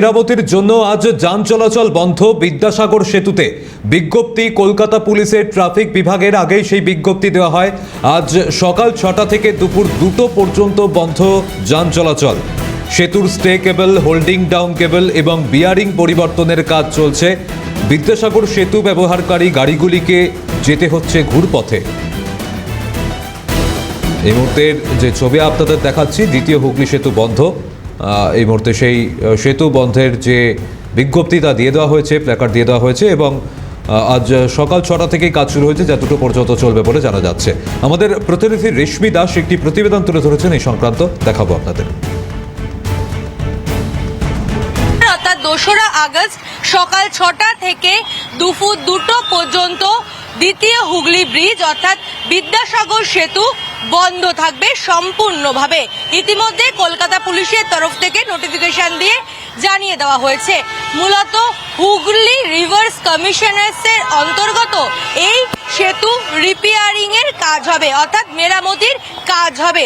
মেরামতির জন্য আজ যান চলাচল বন্ধ বিদ্যাসাগর সেতুতে। বিজ্ঞপ্তি কলকাতা পুলিশের ট্রাফিক বিভাগের আগেই সেই বিজ্ঞপ্তি দেওয়া হয়। আজ সকাল 6টা থেকে দুপুর 2টো পর্যন্ত বন্ধ যান চলাচল। সেতুর স্টে কেবল, হোল্ডিং ডাউন কেবল এবং বিয়ারিং পরিবর্তনের কাজ চলছে। বিদ্যাসাগর সেতু ব্যবহারকারী গাড়িগুলিকে যেতে হচ্ছে ঘুরপথে। এই মুহূর্তের যে ছবি আপনাদের দেখাচ্ছি, দ্বিতীয় হুগলি সেতু বন্ধ। এই মুহূর্তে সেই সেতু বন্ধের যে বিজ্ঞপ্তি তা দিয়ে দেওয়া হয়েছে, প্ল্যাকার্ড দিয়ে দেওয়া হয়েছে এবং আজ সকাল 6টা থেকেই কাজ শুরু হয়েছে, যা 2টো পর্যন্ত চলবে বলে জানা যাচ্ছে। আমাদের প্রতিনিধি রেশমি দাস একটি প্রতিবেদন তুলে ধরেছেন এই সংক্রান্ত, দেখাবো আপনাদের। অর্থাৎ 2রা আগস্ট সকাল 6টা থেকে দুপুর 2টো পর্যন্ত দ্বিতীয় হুগলি ব্রিজ অর্থাৎ বিদ্যাসাগর সেতু বন্ধ থাকবে সম্পূর্ণভাবে। ইতিমধ্যে কলকাতা পুলিশের তরফ থেকে নোটিফিকেশন দিয়ে জানিয়ে দেওয়া হয়েছে। মূলত হুগলি রিভার্স কমিশনার্সের অন্তর্গত এই সেতু রিপেয়ারিং এর কাজ হবে, অর্থাৎ মেরামতির কাজ হবে।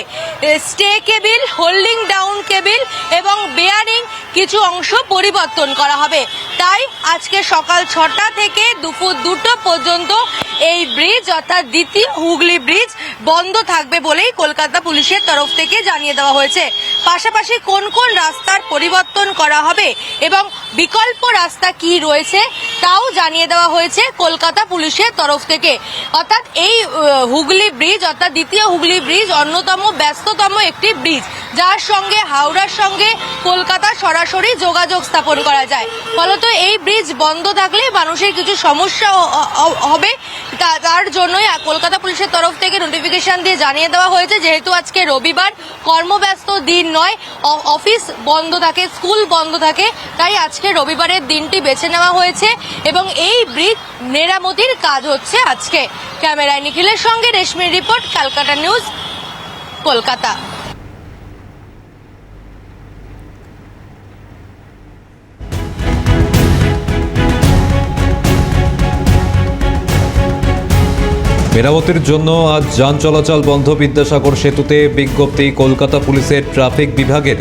Stay cable, holding down cable এবং বেয়ারিং কিছু অংশ পরিবর্তন করা হবে। তাই আজকে সকাল 6টা থেকে দুপুর 2টো পর্যন্ত এই ব্রিজ অর্থাৎ দ্বিতীয় হুগলি ব্রিজ বন্ধ থাকবে বলেই কলকাতা পুলিশের তরফ থেকে জানিয়ে দেওয়া হয়েছে। পাশাপাশি কোন কোন রাস্তার পরিবর্তন করা হবে এবং বিকল্প রাস্তা কি রয়েছে তাও জানিয়ে দেওয়া হয়েছে কলকাতা পুলিশের তরফ থেকে। অর্থাৎ এই হুগলি ব্রিজ অর্থাৎ দ্বিতীয় হুগলি ব্রিজ অন্যতম ব্যস্ততম একটি ব্রিজ, যার সঙ্গে হাওড়ার সঙ্গে কলকাতা সরাসরি যোগাযোগ স্থাপন করা যায়। ফলত এই ব্রিজ বন্ধ থাকলে মানুষের কিছু সমস্যা হবে, তার জন্যই কলকাতা পুলিশের তরফ থেকে নোটিফিকেশন দিয়ে জানিয়ে দেওয়া হয়েছে। যেহেতু আজকে রবিবার, কর্মব্যস্ত দিন নয়, অফিস বন্ধ থাকে, স্কুল বন্ধ থাকে, তাই আজকে রবিবারের দিনটি বেছে নেওয়া হয়েছে এবং এই ব্রিজ মেরামতির কাজ হচ্ছে আজকে। ক্যামেরায় নিখিলের সঙ্গে রেশমির রিপোর্ট, ক্যালকাটা নিউজ, কলকাতা। মেরামতির জন্য আজ যান চলাচল বন্ধ বিদ্যাসাগর সেতুতে। বিজ্ঞপ্তি কলকাতা পুলিশের ট্রাফিক বিভাগের।